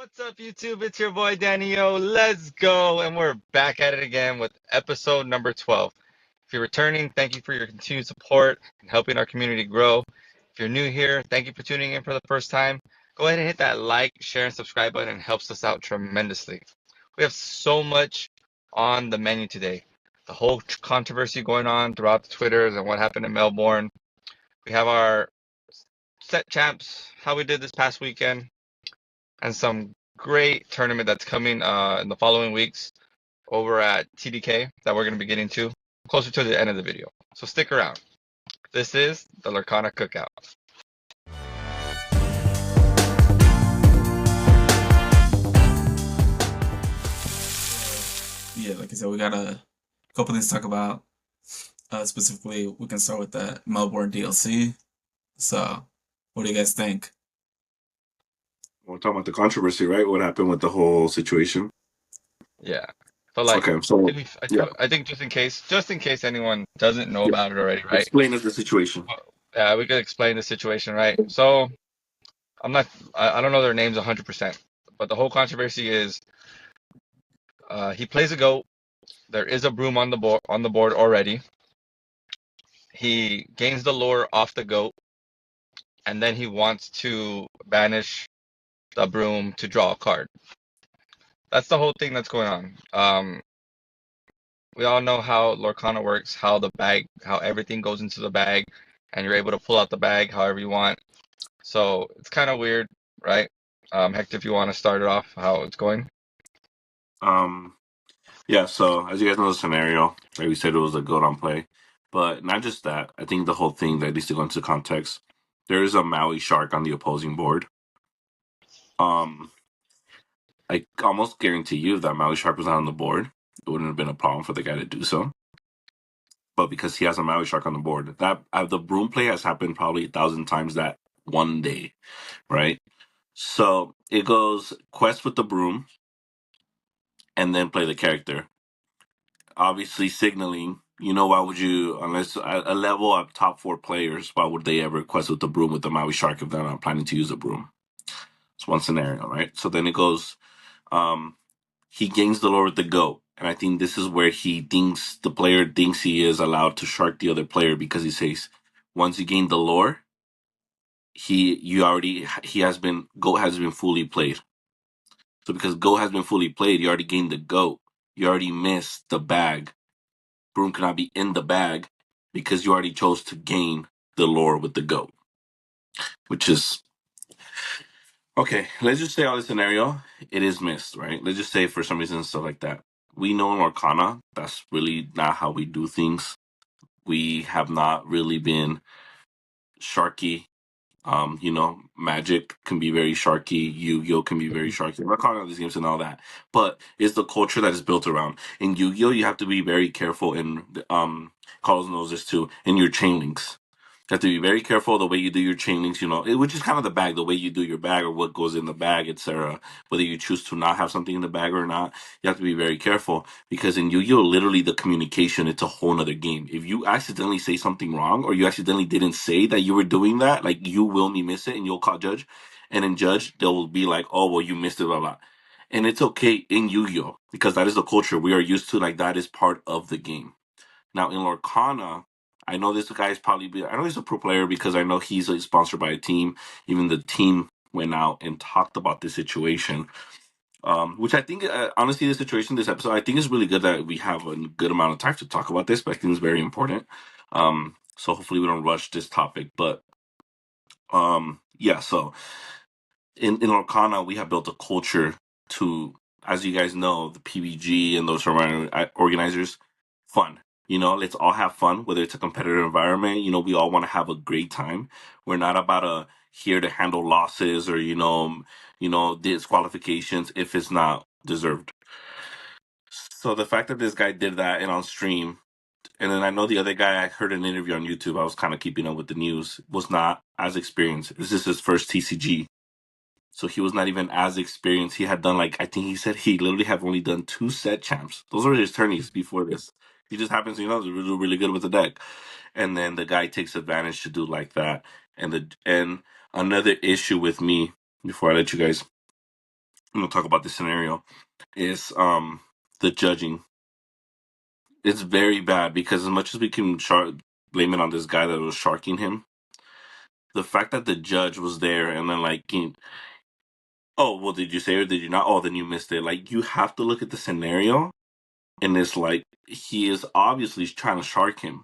What's up, YouTube? It's your boy Danny-O. Let's go. And we're back at it again with episode number 12. If you're returning, thank you for your continued support and helping our community grow. If you're new here, thank you for tuning in for the first time. Go ahead and hit that like, share, and subscribe button. It helps us out tremendously. We have so much on the menu today. The whole controversy going on throughout the Twitters and what happened in Melbourne. We have our set champs, how we did this past weekend, and some great tournament that's coming in the following weeks over at TDK that we're going to be getting to closer to the end of the video. So stick around. This is the Lorcana Cookout. Yeah, like I said, we got a couple things to talk about. Specifically, we can start with the Melbourne DLC. So, what do you guys think? We're talking about the controversy, right? What happened with the whole situation? Yeah. But like, Okay, so I think just in case anyone doesn't know about it already, right? Explain us the situation. Yeah, we could explain the situation, right? So I don't know their names 100%, but the whole controversy is he plays a goat. There is a broom on the board already. He gains the lore off the goat, and then he wants to banish the broom to draw a card. That's the whole thing that's going on. We all know how Lorcana works, how everything goes into the bag, and you're able to pull out the bag however you want. So it's kind of weird, right? Hector, if you want to start it off, how it's going. Yeah, so as you guys know the scenario, like we said, it was a goat on play. But not just that, I think the whole thing that needs to go into context, there is a Maui shark on the opposing board. I almost guarantee you if that Maui shark was not on the board, it wouldn't have been a problem for the guy to do so. But because he has a Maui shark on the board, that the broom play has happened probably 1,000 times that one day, right? So it goes quest with the broom, and then play the character. Obviously, signaling. Why would you, unless a level up top 4 players, why would they ever quest with the broom with the Maui shark if they're not planning to use a broom? It's one scenario, right? So then it goes. He gains the lore with the goat. And I think this is where the player thinks he is allowed to shark the other player because he says, once you gain the lore, goat has been fully played. So because goat has been fully played, you already gained the goat. You already missed the bag. Broom cannot be in the bag because you already chose to gain the lore with the goat. Which is okay, let's just say all the scenario, it is missed, right? Let's just say for some reason stuff like that. We know in Lorcana, that's really not how we do things. We have not really been sharky. Magic can be very sharky. Yu-Gi-Oh can be very sharky. I'm not calling out these games and all that, but it's the culture that is built around. In Yu-Gi-Oh, you have to be very careful, and Carlos knows this too, in your chain links. You have to be very careful the way you do your chain links, which is kind of the bag, the way you do your bag or what goes in the bag, etc. Whether you choose to not have something in the bag or not, you have to be very careful because in Yu-Gi-Oh, literally the communication, it's a whole nother game. If you accidentally say something wrong or you accidentally didn't say that you were doing that, like you will miss it and you'll call judge. And in judge, they'll be like, oh, well, you missed it, blah, blah. And it's okay in Yu-Gi-Oh because that is the culture we are used to. Like that is part of the game. Now in Lorcana, I know this guy is I know he's a pro player because I know he's sponsored by a team. Even the team went out and talked about this situation, which I think, honestly, this episode, I think is really good that we have a good amount of time to talk about this, but I think it's very important. So hopefully we don't rush this topic. But yeah, so in Lorcana, we have built a culture to, as you guys know, the PBG and those organizers, fun. Let's all have fun, whether it's a competitive environment. We all want to have a great time. We're not about here to handle losses or, disqualifications if it's not deserved. So the fact that this guy did that and on stream, and then I know the other guy, I heard an interview on YouTube, I was kind of keeping up with the news, was not as experienced. This is his first TCG. So he was not even as experienced. He had done I think he said he literally have only done 2 set champs. Those were his tourneys before this. He just happens to, do really good with the deck. And then the guy takes advantage to do like that. And another issue with me, before I let you guys talk about this scenario is the judging. It's very bad because as much as we can blame it on this guy that was sharking him, the fact that the judge was there and then like, oh well, did you say or did you not? Oh, then you missed it. Like you have to look at the scenario, and it's like he is obviously trying to shark him.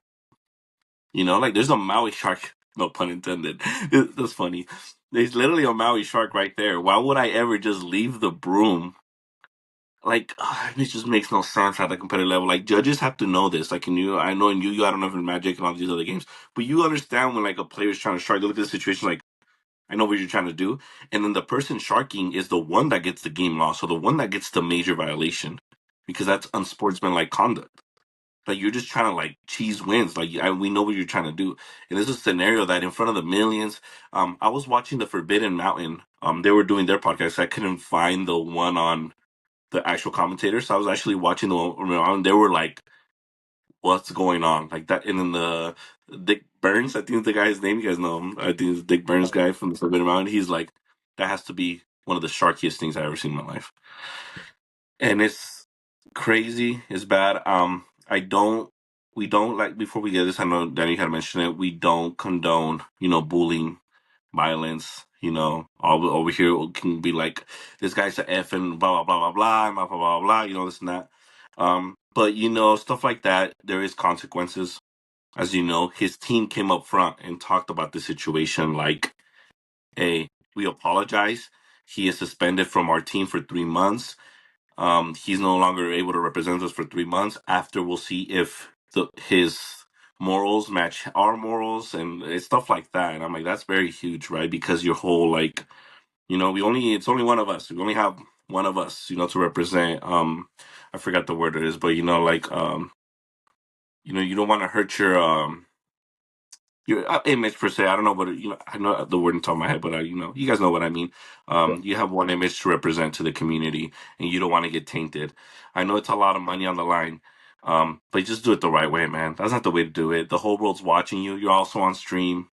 Like there's a Maui shark. No pun intended. That's funny. There's literally a Maui shark right there. Why would I ever just leave the broom? Like it just makes no sense at a competitive level. Like judges have to know this. Like I know in Yu-Gi-Oh, I don't know if in Magic and all these other games, but you understand when like a player is trying to shark. They look at the situation like, I know what you're trying to do, and then the person sharking is the one that gets the game lost, or the one that gets the major violation, because that's unsportsmanlike conduct. Like you're just trying to like cheese wins. Like we know what you're trying to do, and this is a scenario that in front of the millions. I was watching the Forbidden Mountain. They were doing their podcast. I couldn't find the one on the actual commentators, so I was actually watching the one on. They were like, "What's going on?" Like that, and then the Dick Burns, I think is the guy's name. You guys know him. I think it's Dick Burns guy from the Forbidden Mountain. He's like, that has to be one of the sharkiest things I've ever seen in my life, and it's crazy. It's bad. We don't like, before we get this, I know Danny had mentioned it. We don't condone, bullying, violence. All over here can be like, this guy's a F and blah blah blah blah blah blah blah blah. This and that. But stuff like that. There is consequences. As you know, his team came up front and talked about the situation. Like, hey, we apologize. He is suspended from our team for 3 months. He's no longer able to represent us for 3 months. After, we'll see if his morals match our morals and stuff like that. And I'm like, that's very huge, right? Because your whole like, it's only one of us. We only have one of us, to represent. I forgot the word it is, but like, you don't want to hurt your image per se. I don't know what I know the word on top of my head, but you guys know what I mean. You have one image to represent to the community, and you don't want to get tainted. I know it's a lot of money on the line, but just do it the right way, man. That's not the way to do it. The whole world's watching you. You're also on stream.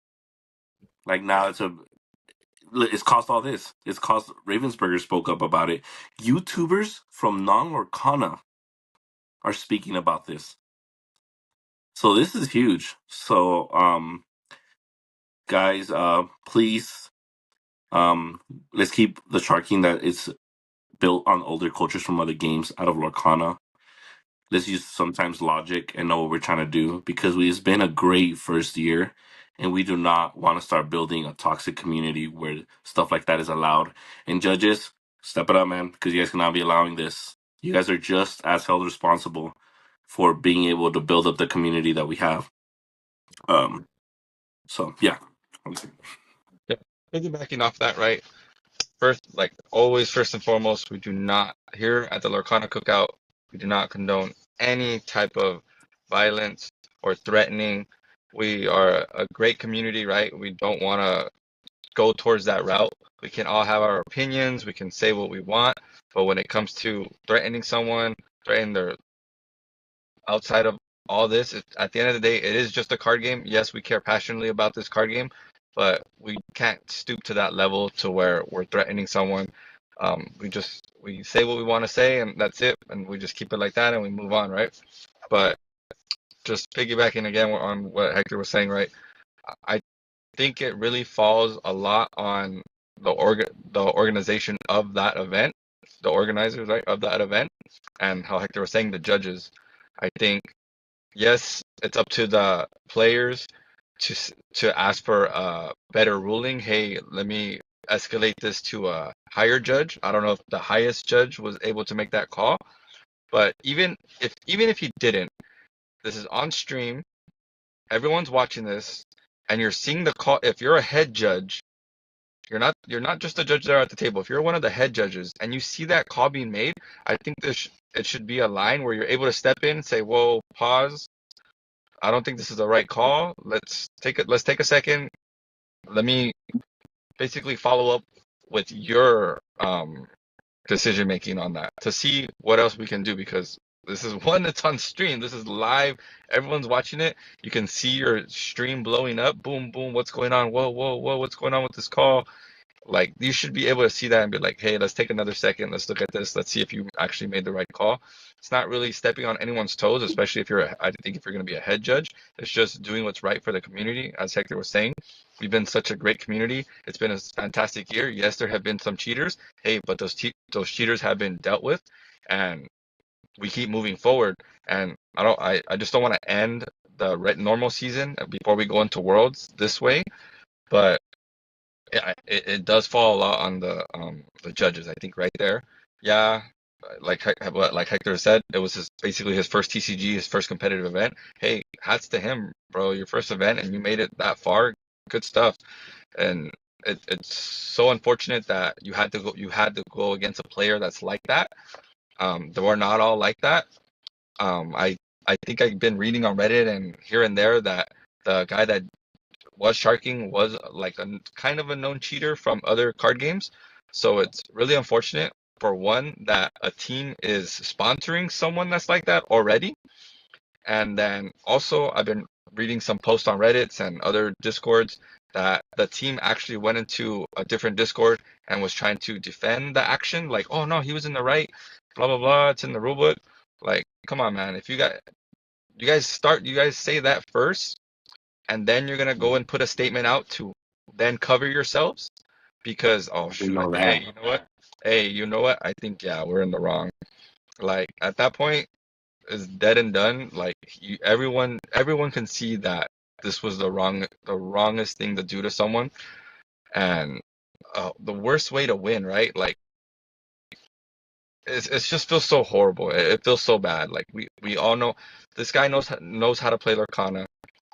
Like now, it's cost all this. It's cost. Ravensburger spoke up about it. YouTubers from non-Lorcana are speaking about this. So this is huge. So guys, please, let's keep the sharking that is built on older cultures from other games out of Lorcana. Let's use sometimes logic and know what we're trying to do, because it's been a great first year, and we do not want to start building a toxic community where stuff like that is allowed. And judges, step it up, man, because you guys cannot be allowing this. You guys are just as held responsible for being able to build up the community that we have. So yeah. Yeah. Piggybacking off that, right? First, like always, first and foremost, we do not, here at the Lorcana Cookout, we do not condone any type of violence or threatening. We are a great community, right? We don't want to go towards that route. We can all have our opinions, we can say what we want, but when it comes to threatening someone, threatening their outside of all this, at the end of the day, it is just a card game. Yes, we care passionately about this card game, but we can't stoop to that level to where we're threatening someone. We say what we want to say, and that's it, and we just keep it like that, and we move on, right? But just piggybacking again on what Hector was saying, right? I think it really falls a lot on the organization of that event, the organizers, right, of that event, and how Hector was saying, the judges. I think, yes, it's up to the players to ask for a better ruling. Hey, let me escalate this to a higher judge. I don't know if the highest judge was able to make that call, but even if he didn't, this is on stream. Everyone's watching this, and you're seeing the call. If you're a head judge, you're not just a judge there at the table. If you're one of the head judges and you see that call being made, I think it should be a line where you're able to step in and say, "Whoa, pause. I don't think this is the right call. Let's take a second. Let me basically follow up with your decision making on that to see what else we can do, because this is one that's on stream. This is live. Everyone's watching it. You can see your stream blowing up. Boom, boom. What's going on? Whoa, whoa, whoa. What's going on with this call? Like, you should be able to see that and be like, hey, let's take another second. Let's look at this. Let's see if you actually made the right call. It's not really stepping on anyone's toes, especially if I think if you're going to be a head judge. It's just doing what's right for the community. As Hector was saying, we've been such a great community. It's been a fantastic year. Yes, there have been some cheaters. Hey, but those cheaters have been dealt with, and we keep moving forward. And I just don't want to end the normal season before we go into Worlds this way. But it does fall a lot on the judges, I think, right there. Yeah, like Hector said, it was basically his first TCG, his first competitive event. Hey, hats to him, bro. Your first event and you made it that far. Good stuff. And it's so unfortunate that you had to go against a player that's like that. They were not all like that. I think I've been reading on Reddit and here and there that the guy that was sharking was like a kind of a known cheater from other card games. So it's really unfortunate, for one, that a team is sponsoring someone that's like that already. And then also I've been reading some posts on Reddits and other Discords that the team actually went into a different Discord and was trying to defend the action, like, oh no, he was in the right, blah blah blah, it's in the rulebook. Like, come on, man. If you guys say that first, and then you're gonna go and put a statement out to then cover yourselves, because oh You shoot, know hey, that. you know what, I think, yeah, we're in the wrong. Like, at that point, it's dead and done. Like, everyone can see that this was the wrongest thing to do to someone. And the worst way to win, right? Like, it just feels so horrible. It feels so bad. Like, we all know this guy knows how to play Lorcana.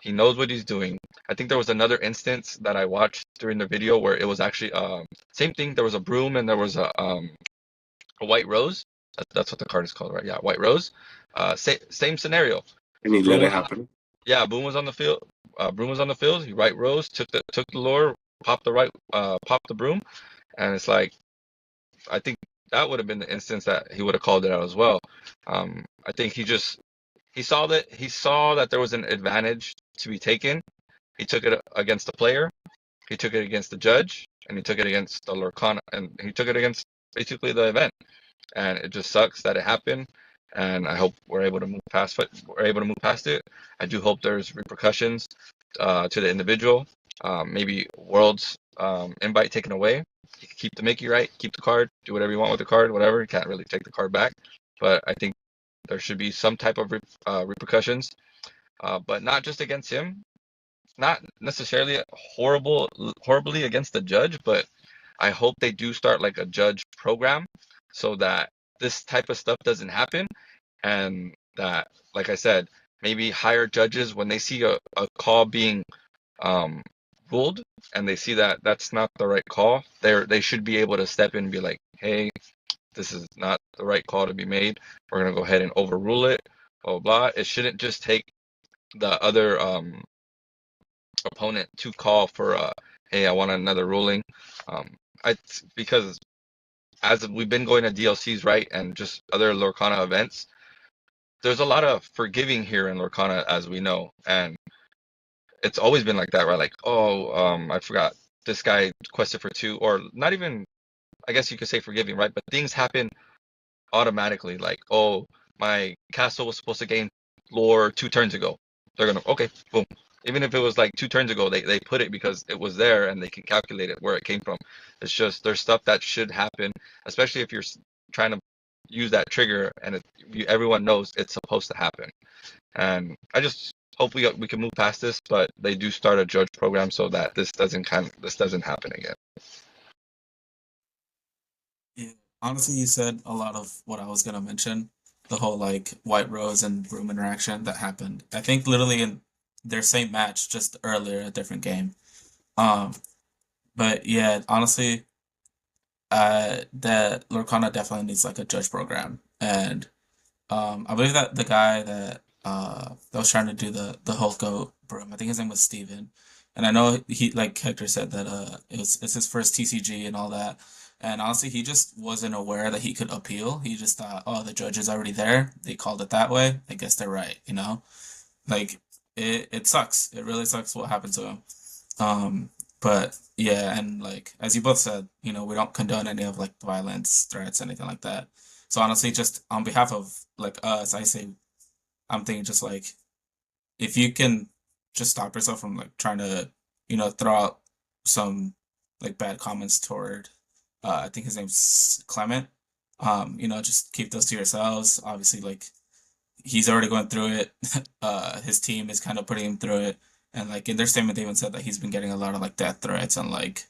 He knows what he's doing. I think there was another instance that I watched during the video where it was actually same thing. There was a broom and there was a white rose. That's what the card is called, right? Yeah, white rose. Same scenario. And he Broom let it was happen. Yeah, Boom was on the field. Broom was on the field. He right rose, took the lure, popped the broom, and it's like, I think that would have been the instance that he would have called it out as well. I think he saw that there was an advantage to be taken. He took it against the player. He took it against the judge, and he took it against the Lorcana, and he took it against basically the event. And it just sucks that it happened. And I hope we're able to move past it. I do hope there's repercussions to the individual. Maybe Worlds invite taken away. You can keep the Mickey, right? Keep the card. Do whatever you want with the card. Whatever. You can't really take the card back. But I think there should be some type of repercussions, but not just against him. Not necessarily horribly against the judge, but I hope they do start like a judge program so that this type of stuff doesn't happen, and that, like I said, maybe hire judges when they see a call being um, ruled and they see that that's not the right call. They should be able to step in and be like, hey, this is not the right call to be made. We're gonna go ahead and overrule it. Blah blah blah. It shouldn't just take the other opponent to call for hey, I want another ruling. I Because as we've been going to DLCs, right, and just other Lorcana events, there's a lot of forgiving here in Lorcana, as we know, and it's always been like that, right? Like, oh, I forgot this guy quested for two, or not even. I guess you could say forgiving, right? But things happen automatically. Like, oh, my castle was supposed to gain lore 2 turns ago. They're gonna, okay, boom. Even if it was like 2 turns ago, they put it because it was there and they can calculate it where it came from. It's just, there's stuff that should happen, especially if you're trying to use that trigger and everyone knows it's supposed to happen. And I just hope we can move past this, but they do start a judge program so that this doesn't happen again. Yeah, honestly, you said a lot of what I was gonna mention. The whole like White Rose and Broom interaction that happened. I think literally in their same match, just earlier, a different game. Um, but yeah, honestly, that Lorcana definitely needs like a judge program, and I believe that the guy that was trying to do the whole goat broom, I think his name was Steven. And I know he, like Hector said, that it's his first TCG and all that. And honestly, he just wasn't aware that he could appeal. He just thought, oh, the judge is already there. They called it that way. I guess they're right, you know? Like, it sucks. It really sucks what happened to him. Um, But yeah, and like as you both said, you know, we don't condone any of like violence, threats, anything like that. So honestly, just on behalf of like us, I say I'm thinking just like if you can just stop yourself from like trying to, you know, throw out some like bad comments toward I think his name's Clement. You know, just keep those to yourselves. Obviously, like he's already going through it. His team is kind of putting him through it. And like in their statement, they even said that he's been getting a lot of like death threats and like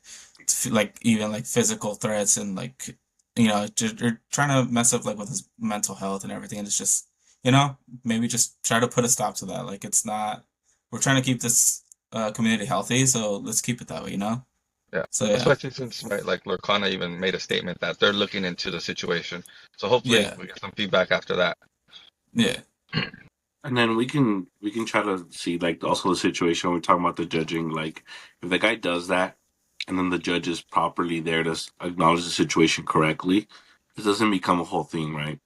even like physical threats and like you know just they're trying to mess up like with his mental health and everything. And it's just you know maybe just try to put a stop to that. Like it's not we're trying to keep this community healthy, so let's keep it that way. You know. Yeah, So yeah, especially since right, like Lorcana even made a statement that they're looking into the situation. So hopefully yeah, we get some feedback after that. yeah, And then we can try to see like also the situation when we're talking about the judging. Like if the guy does that, and then the judge is properly there to acknowledge the situation correctly, it doesn't become a whole thing, right?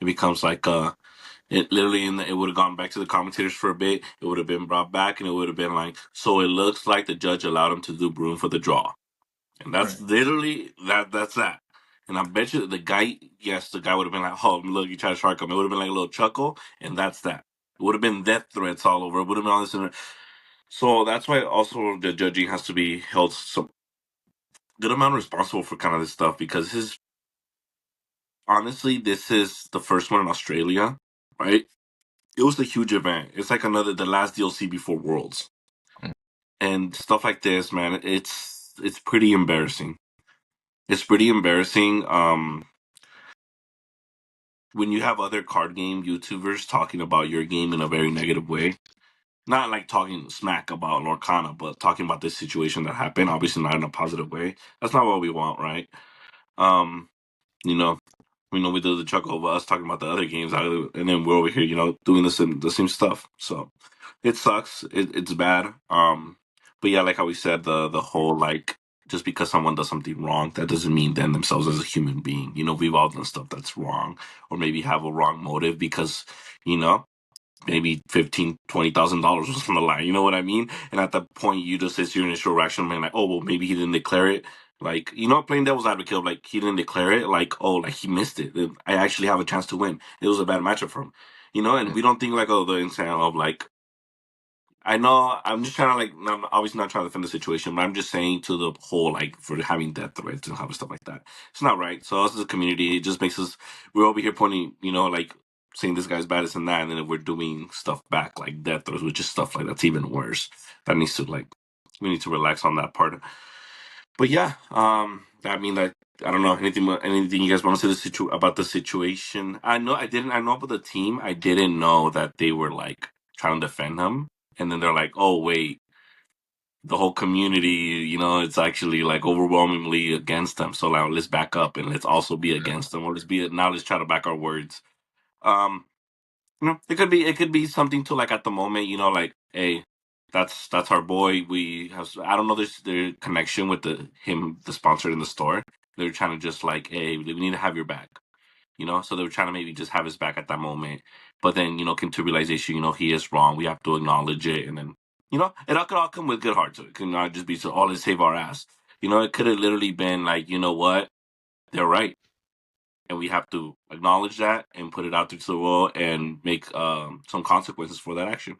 It becomes like it literally it would have gone back to the commentators for a bit. It would have been brought back, and it would have been like, so it looks like the judge allowed him to do broom for the draw. And that's right, literally that's that. And I bet you the guy, yes, the guy would have been like, oh, look, you tried to shark him. It would have been like a little chuckle, and that's that. It would have been death threats all over. It would have been all this. So that's why also the judging has to be held some good amount responsible for kind of this stuff because honestly, this is the first one in Australia, right? It was a huge event. It's like the last DLC before Worlds. Mm. And stuff like this, man, it's pretty embarrassing. It's pretty embarrassing. When you have other card game YouTubers talking about your game in a very negative way, not like talking smack about Lorcana, but talking about this situation that happened, obviously not in a positive way. That's not what we want, right? Um, you know, we know we do the chuckle of us talking about the other games, and then we're over here, doing the same stuff. So it sucks. It's bad. But yeah, like how we said, the whole like just because someone does something wrong, that doesn't mean then themselves as a human being. We've all done stuff that's wrong, or maybe have a wrong motive because you know maybe $15,000-$20,000 was on the line. You know what I mean? And at that point, you just it's your initial reaction, man, like, oh well, maybe he didn't declare it. Like, playing devil's advocate of like he didn't declare it, like, oh, like he missed it. I actually have a chance to win. It was a bad matchup for him. And Mm. we don't think like, oh, the intent of like I know I'm just trying to like I'm obviously not trying to defend the situation, but I'm just saying to the whole like for having death threats and having stuff like that. It's not right. So us as a community, it just makes us we're over here pointing, like saying this guy's bad, this and that, and then we're doing stuff back like death threats, which is stuff like that's even worse. That needs to like we need to relax on that part. But yeah, I mean like I don't know anything you guys want to say about the situation. I know about the team. I didn't know that they were like trying to defend him, and then they're like, oh wait, the whole community, it's actually like overwhelmingly against them. So now let's back up and let's also be Yeah. against them, or let's try to back our words. Um, it could be something to like at the moment, like, hey, that's our boy. We have I don't know their connection with the sponsor in the store. They're trying to just like, hey, we need to have your back. So they were trying to maybe just have his back at that moment. But then, came to realization, he is wrong. We have to acknowledge it. And then, it all could all come with good heart. So it could not just be so, oh, let's save our ass. It could have literally been like, you know what? They're right. And we have to acknowledge that and put it out there to the world and make some consequences for that action.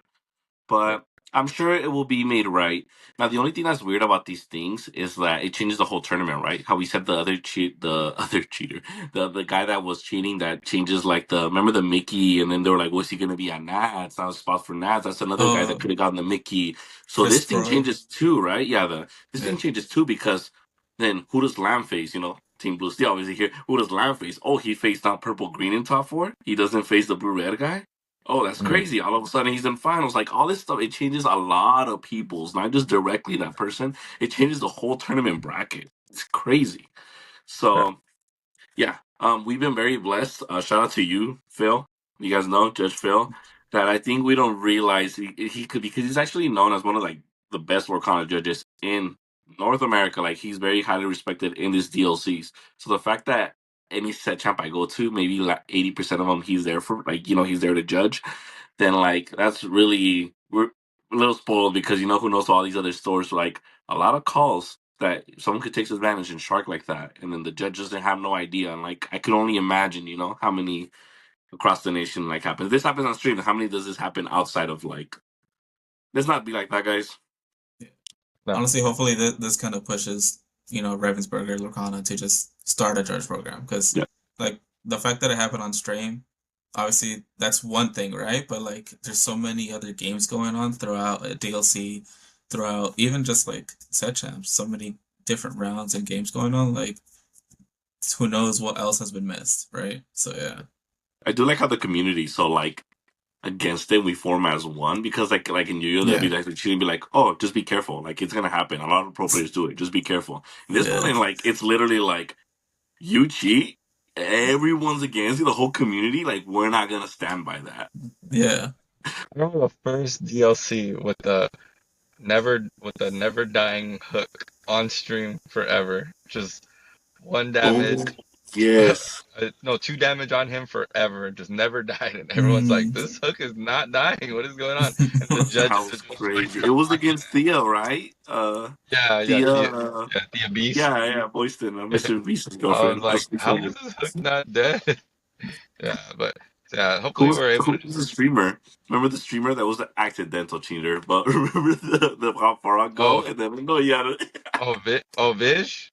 Yep. But I'm sure it will be made right. Now, the only thing that's weird about these things is that it changes the whole tournament, right? How we said the other cheater, the guy that was cheating, that changes like remember the Mickey, and then they were like, "Was he gonna be at Nats? Not a spot for Nats." That's another guy that oh, could have gotten the Mickey. So this Fist thing Pro, changes too, right? Yeah, this yeah, thing changes too because then who does Lamb face? Team Blue Steel obviously here. Who does Lamb face? Oh, he faced out purple green in top four. He doesn't face the blue red guy. Oh, that's Mm. crazy. All of a sudden he's in finals. Like all this stuff, it changes a lot of people's, not just directly that person. It changes the whole tournament bracket. It's crazy. Yeah. So yeah, we've been very blessed. Shout out to you, Phil. You guys know Judge Phil. That I think we don't realize he could because he's actually known as one of like the best Lorcana judges in North America. Like he's very highly respected in these DLCs. So the fact that any set champ I go to, maybe like 80% of them he's there for, like he's there to judge. Then like that's really a little spoiled because you know who knows all these other stores, like a lot of calls that someone could take advantage and shark like that, and then the judges didn't have no idea. And like I could only imagine, how many across the nation like happens. This happens on stream. How many does this happen outside of like? Let's not be like that, guys. No. Honestly, hopefully this kind of pushes, Ravensburger, Lorcana to just start a judge program because, Yeah. like, the fact that it happened on stream, obviously that's one thing, right? But like, there's so many other games going on throughout DLC, throughout even just like set champs, so many different rounds and games going on. Like, who knows what else has been missed, right? So yeah. I do like how the community so like against it we form as one because like in Yu-Gi-Oh they'll be like cheating, be like, oh, just be careful, like it's gonna happen. A lot of pro players do it. Just be careful. In this one, like it's literally like you cheat, everyone's against you. The whole community, like we're not gonna stand by that. Yeah. I remember the first DLC with the never dying hook on stream forever. Just 1 damage. Oh, yes. No, 2 damage on him forever. Just never died. And everyone's like, this hook is not dying. What is going on? And the judges That are was just crazy. like, It was against Thea, right? yeah, Thea. Thea Beast. Yeah, Boyston, Mr. Beast's I girlfriend. was like, how is this hook not dead? Yeah, but yeah, hopefully we're able Who to. was the streamer? Remember the streamer that was the accidental cheater? But remember the how far I go Oh, and then no, yeah, Vish,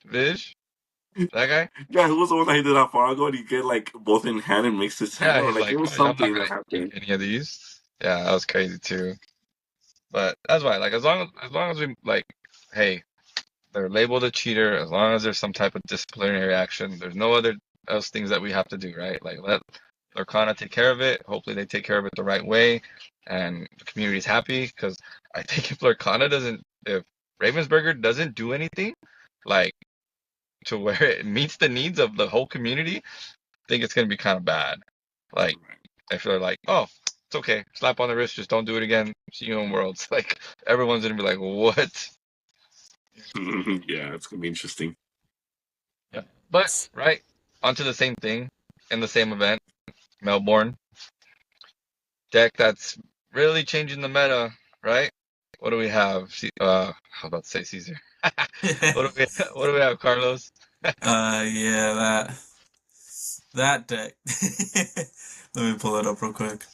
that guy. yeah, who was the one that he did how far I go and he get like both in hand and mixed his hand Yeah, or he's like like, it was oh, yeah, I'm not something gonna that ink happened. any of these. Yeah, that was crazy too. But that's why, like, as long as we like, hey, they're labeled a cheater. As long as there's some type of disciplinary action, there's no other else things that we have to do, right? Like let Lorcana take care of it. Hopefully they take care of it the right way, and the community's happy. Because I think if Ravensburger doesn't do anything, like to where it meets the needs of the whole community, I think it's gonna be kind of bad. Like if they're like, oh, it's okay, slap on the wrist, just don't do it again. See you in Worlds. Like everyone's gonna be like, what? Yeah, it's gonna be interesting. Yeah. But right, onto the same thing in the same event, Melbourne deck that's really changing the meta, right? What do we have? I was about to say Caesar. What do we have, Carlos? Yeah, that deck. Let me pull it up real quick.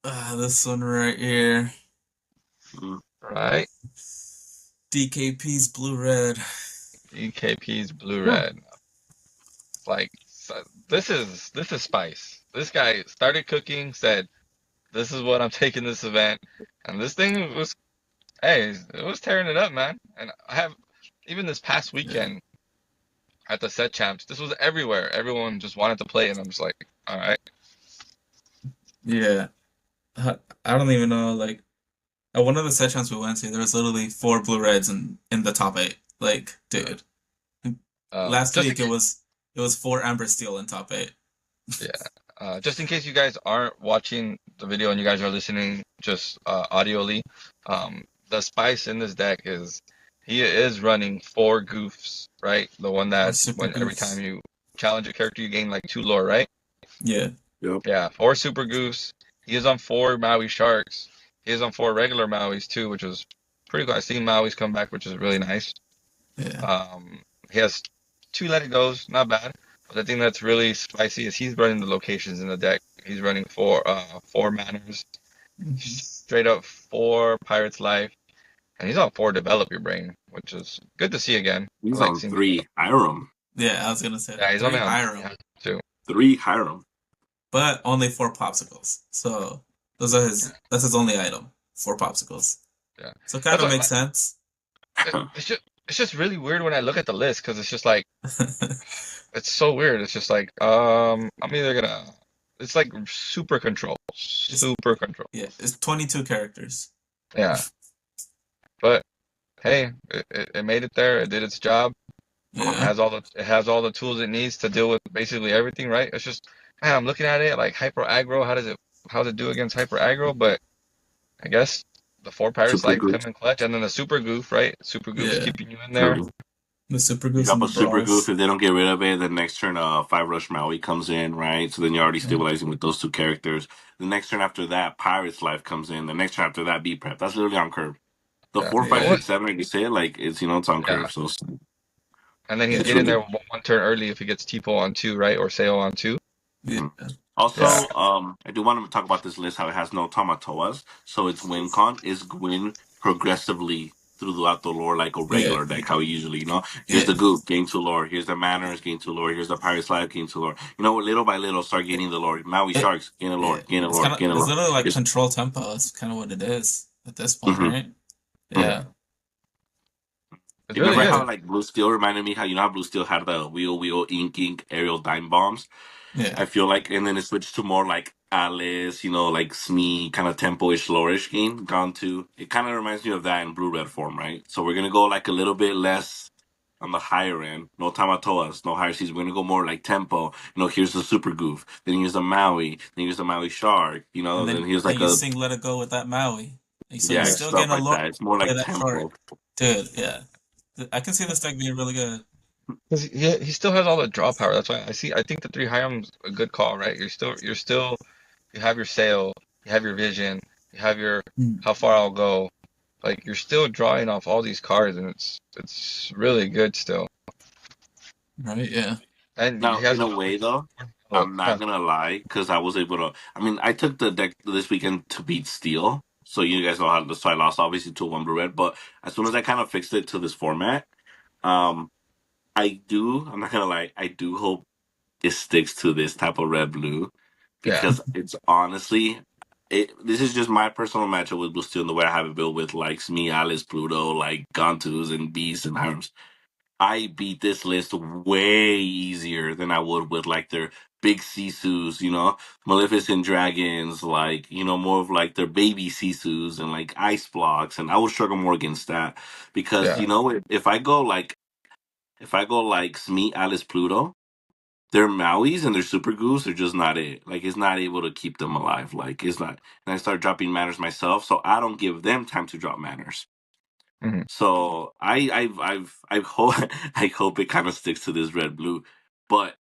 This one right here. Right. DKP's blue-red. DKP's blue-red. Like this is spice. This guy started cooking, said, "This is what I'm taking this event," and this thing was, hey, it was tearing it up, man. And I have even this past weekend at the set champs, this was everywhere. Everyone just wanted to play, and I'm just like, all right. Yeah. I don't even know, like, at one of the set champs we went to, there was literally 4 blue-reds in the top 8. Like, dude. Last week it was 4 Amber Steel in top 8. Yeah. Just in case you guys aren't watching the video and you guys are listening just audioly, the spice in this deck is he is running 4 goofs, right? The one that's when every time you challenge a character you gain like 2 lore, right? Yeah. Yep. Yeah, 4 super goofs. He is on 4 Maui sharks. He is on 4 regular Mauis too, which was pretty cool. I've seen Mauis come back, which is really nice. Yeah. He has 2 let it goes, not bad. But the thing that's really spicy is he's running the locations in the deck. He's running 4 manners, straight up 4 Pirate's Life, and he's on 4 Develop Your Brain, which is good to see again. He's on 3 Hiram. Yeah, I was gonna say yeah, he's only on Hiram too. 3 Hiram. But only 4 popsicles. So those are that's his only item. 4 popsicles. Yeah. So it kind of makes sense. It's just really weird when I look at the list because it's just like it's so weird. It's just like I'm either gonna. It's like super control. Yeah, it's 22 characters. Yeah. But hey, it made it there. It did its job. Yeah. It has all the tools it needs to deal with basically everything, right? It's just, man, I'm looking at it like hyper aggro. How does it do against hyper aggro? But I guess the 4 Pirates Life come in clutch, and then the super goof, right? Super goof is keeping you in there. The super You goose and drop the a super goof. brawls. If they don't get rid of it, the next turn, 5 rush Maui comes in, right? So then you're already Yeah. stabilizing with those two characters. The next turn after that, Pirate's Life comes in. The next turn after that, B prep. That's literally on curve. The Yeah. 4, 5, Yeah. 6, 7, like you say, like it's on Yeah. curve. So And then he's it's getting really. there one turn early if he gets Tipo on 2, right? Or Seo on 2. Yeah. Mhm. Yeah. Also, I do want to talk about this list, how it has no Tamatoas. So its win con is win progressively throughout the lore like a Yeah. regular deck, how we usually, here's Yeah. the Goop, gain 2 lore. Here's the Manners, gain 2 lore. Here's the Pirate's Life, gain 2 lore. Little by little, start gaining the lore. Maui It, Sharks, gain a lore, yeah. gain a lore, gain a It's lore. literally like It's, control tempo. It's kind of what it is at this point, hmm right? hmm Yeah. It You really remember is. how like Blue Steel reminded me how how Blue Steel had the wheel ink aerial dime bombs. Yeah. I feel like, and then it switched to more like Alice, like Smee, kind of tempo-ish, lower-ish game. Gone to it kind of reminds me of that in blue red form, right? So we're gonna go like a little bit less on the higher end. No Tamatoas, no higher seas. We're gonna go more like tempo. Here's the Super Goof. Then here's the Maui. Then here's the Maui Shark. And Then here's then like you a sing "Let It Go" with that Maui. So you yeah Yeah. still stuff getting a like lot that. It's more play like that tempo. shark, dude. Yeah. I can see this deck being really good. Because he still has all the draw power. That's why I think the 3 Hiram's a good call, right? You have your sail, you have your vision, you have your Mm. how far I'll go. Like you're still drawing off all these cards, and it's really good still. Right? Yeah. And he Now, has in a a way, though, oh, I'm yeah, not gonna lie because I was able to. I mean, I took the deck this weekend to beat Steel, so you guys know how. So I lost obviously to one blue red, but as soon as I kind of fixed it to this format, um, I do. I'm not gonna lie. I do hope it sticks to this type of red blue yeah, because it's honestly. This is just my personal matchup with Blue Steel and the way I have it built with like me, Alice, Pluto, like Gontus and Beasts and Harms. I beat this list way easier than I would with like their big Sisus, Maleficent Dragons, like, more of like their baby Sisus and like Ice Blocks. And I would struggle more against that because, yeah. if I go like Smee, Alice, Pluto, their Mauis and their Super Goose are just not it. Like, it's not able to keep them alive. Like, it's not. And I start dropping manners myself, so I don't give them time to drop manners. Mhm. So I hope I hope it kind of sticks to this red blue, but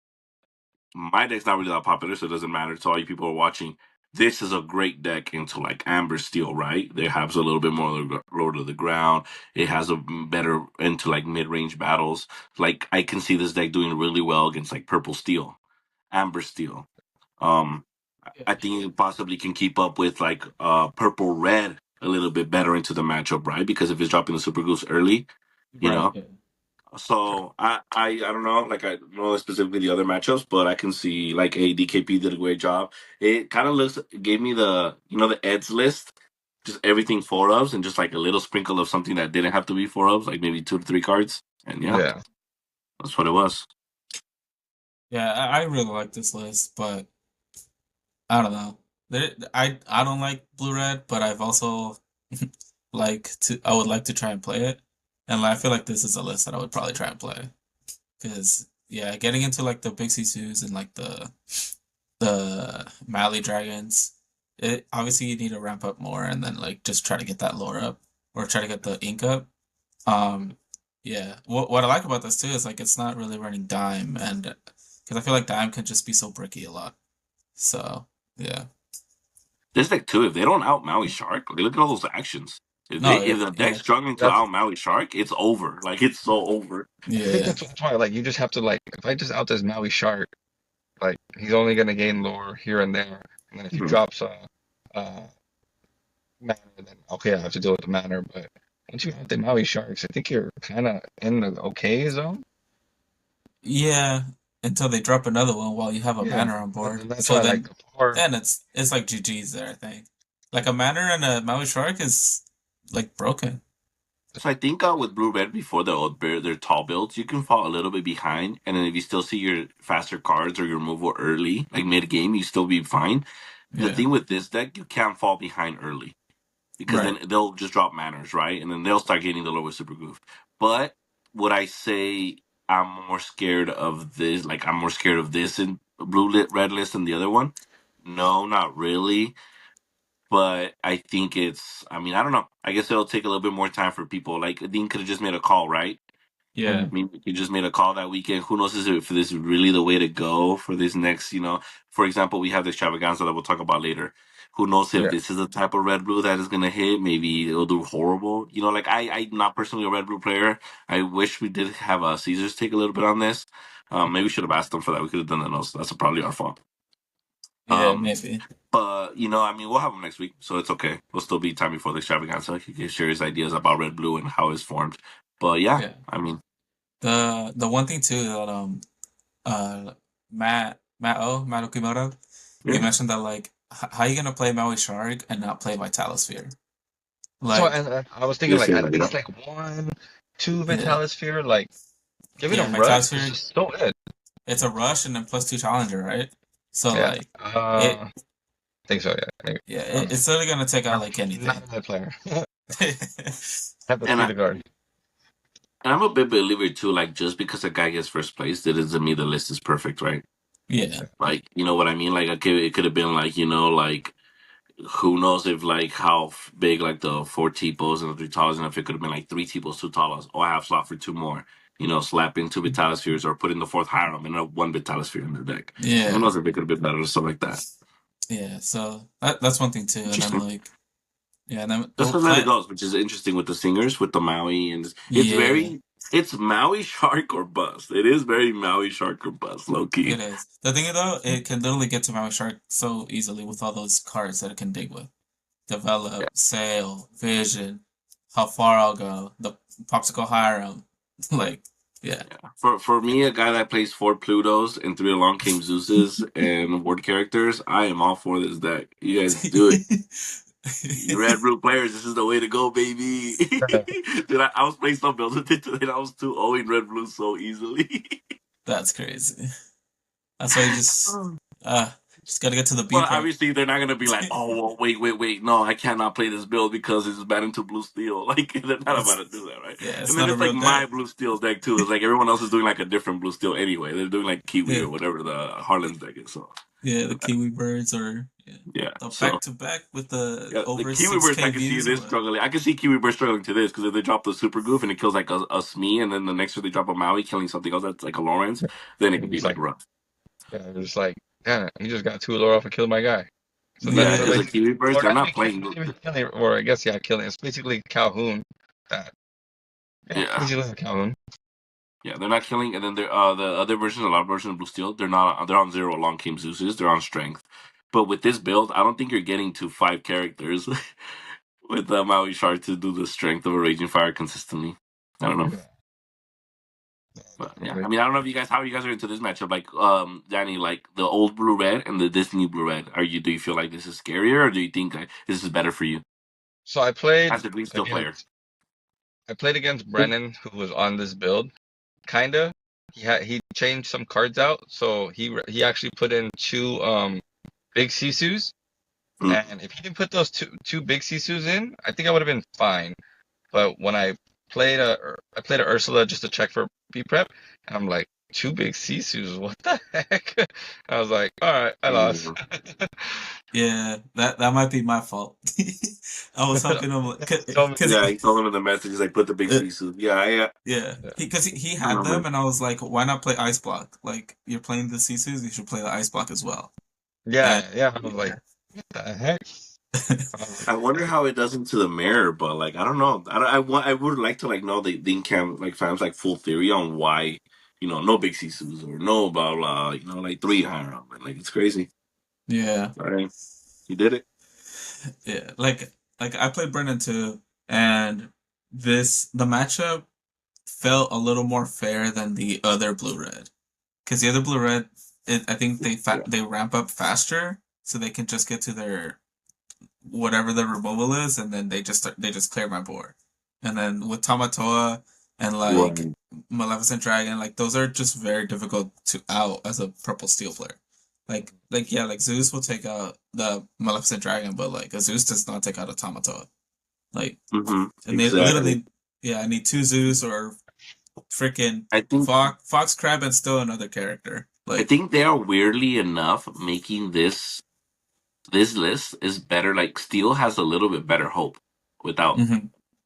my deck's not really that popular, so it doesn't matter to all you people who are watching. This is a great deck into like Amber Steel, right? It has a little bit more lower to the ground. It has a better into like mid range battles. Like I can see this deck doing really well against like Purple Steel, Amber Steel. Um, I think it possibly can keep up with like Purple Red a little bit better into the matchup, right? Because if it's dropping the Super Goose early, you Right. know. So I don't know, like I don't know specifically the other matchups, but I can see like DKP did a great job. It kind of gave me the the Eds list, just everything 4 ofs and just like a little sprinkle of something that didn't have to be 4 ofs, like maybe 2 to 3 cards, and yeah, Yeah. that's what it was. Yeah. I really like this list, but I don't know. I don't like blue red, but I've also I would like to try and play it, and I feel like this is a list that I would probably try and play because yeah, getting into like the big Sisus and like the Mali dragons, it obviously you need to ramp up more and then like just try to get that lore up or try to get the ink up. Um, yeah. What I like about this too is like it's not really running dime and because I feel like dime can just be so bricky a lot. So yeah. This deck too, if they don't out Maui Shark, like, look at all those actions. No, If yeah, the yeah, deck's struggling to That's out Maui Shark, it's over. Like it's so over. I think yeah, that's why like you just have to like if I just out this Maui Shark, like he's only gonna gain lore here and there, and then if he Mhm. drops a manner, then okay, I have to deal with the manner. But once you have the Maui Sharks, I think you're kind of in the okay zone. yeah. Until they drop another one while you have a Yeah, banner on board. and that's So why like then, before, then it's like GG's there. I think like a manner and a Maui Shark is like broken. So I think with blue red before their tall builds, you can fall a little bit behind, and then if you still see your faster cards or your removal early, like mid game, you still be fine. The Yeah, thing with this deck, you can't fall behind early because right. then they'll just drop manners, right? And then they'll start getting the lower super goof. But would I say I'm more scared of this? Like I'm more scared of this in blue lit red list than the other one? No, not really. But I think I mean, I don't know. I guess it'll take a little bit more time for people. Like Dean could have just made a call, right? Yeah. Maybe you just made a call that weekend. Who knows if this is really the way to go for this next, for example, we have the extravaganza that we'll talk about later. Who knows if Yeah. this is the type of red blue that is going to hit? Maybe it'll do horrible. Like I'm not personally a red blue player. I wish we did have Caesar's take a little bit on this. Maybe we should have asked them for that. We could have done that. No, so that's probably our fault. Yeah, maybe. But we'll have him next week, so it's okay. We'll still be time before the extravaganza. He can share his ideas about red blue and how it's formed. But Yeah. The one thing too that Matt Okimoto, he mentioned that like how are you gonna play Maui Shark and not play Vitalosphere? So Like and I was thinking like at least like 1, 2 Vitalosphere, like giving yeah, him rush is Vitalosphere, just so good. it's a rush and then +2 challenger, right? So Yeah. like it I think so, yeah. it's literally gonna take out like anything. Not a bad player. Have to see the card. And I'm a big believer too, like just because a guy gets first place, that doesn't mean the list is perfect, right? Yeah. Like, you know what I mean? Like, okay, it could have been like, like who knows if like how big like the 4 T-pos and the 3 talos, and if it could have been like 3 T-pos, 2 talos, or I have slot for 2 more. Slap in 2 Vitalospheres or put in the 4th Hiram and a 1 Vitalosphere in the deck. Yeah. Who knows if it could have been better or stuff like that. Yeah, so that's one thing too. And then like yeah, and then that's where it goes, which is interesting with the singers, with the Maui, and it's Maui Shark or bust. It is very Maui Shark or bust, low key. It is. The thing is, though, it can literally get to Maui Shark so easily with all those cards that it can dig with. Develop, Sail, Vision, How Far I'll Go, the Popsicle Hiram. Like, yeah. For me, a guy that plays 4 Plutos and 3 Along Came Zeuses and word characters, I am all for this deck. You guys do it. You red blue players, this is the way to go, baby. Dude, I was playing some builds with it today, and I was 2-0 red blue so easily. That's crazy. That's why you just gotta get to the B. Well, obviously they're not gonna be like, oh, well, wait, no, I cannot play this build because it's bad into blue steel. Like they're not about to do that, right? Yeah, and then it's like my blue steel deck too. It's like everyone else is doing like a different blue steel anyway. They're doing like Kiwi or whatever the Harlan's deck is. So yeah, the Kiwi birds or the back to back with the over the Kiwi birds. I can see this struggling. I can see Kiwi birds struggling to this because if they drop the super goof and it kills like a Smee, and then the next year they drop a Maui killing something else that's like a Lawrence, then it can be like rough. Yeah, it's like, damn it, he just got 2 lore off and killed my guy. So yeah, because the Kiwi birds, they're not playing. Or I guess killing. It's basically Calhoun. Basically Calhoun. Yeah, they're not killing, and then the other versions, a lot of versions of Blue Steel, they're on 0 Long Came Zeus's, they're on strength. But with this build, I don't think you're getting to 5 characters with Maui Shark to do the strength of a Raging Fire consistently. I don't know. But yeah, I mean, I don't know if how you guys are into this matchup. Like, Danny, like the old blue red and this new blue red. Do you feel like this is scarier, or do you think this is better for you? So I played as a Green Steel player. I played against Brennan, who was on this build. Kinda, he changed some cards out, so he actually put in 2 big Sisus, and if he didn't put those two big Sisus in, I think I would have been fine. But when I played a Ursula just to check for B prep, and I'm like, 2 big Sisus, what the heck? I was like, all right, I lost. Yeah, that might be my fault. I was helping him. He told him in the message, like, put the big Sisu. Yeah. Because he had them, and I was like, why not play Ice Block? Like, you're playing the Sisus, you should play the Ice Block as well. Yeah. I was like, what the heck? I wonder how it does into the mirror, but like I don't know. I would like to like know the camp like fans like full theory on why no big Sisus or no blah blah like 3 Hiram, and like it's crazy. Yeah. All right, you did it. Yeah, like I played Brennan too, and the matchup felt a little more fair than the other blue red, because the other blue red, I think they ramp up faster, so they can just get to their whatever the removal is, and then they just clear my board. And then with Tamatoa and like Maleficent Dragon, like those are just very difficult to out as a purple steel player. Like Zeus will take out the Maleficent Dragon, but like a Zeus does not take out a Tamatoa. Like and they literally I need 2 Zeus or freaking Fox Crab and still another character. Like I think they are weirdly enough making this list is better. Like Steel has a little bit better hope without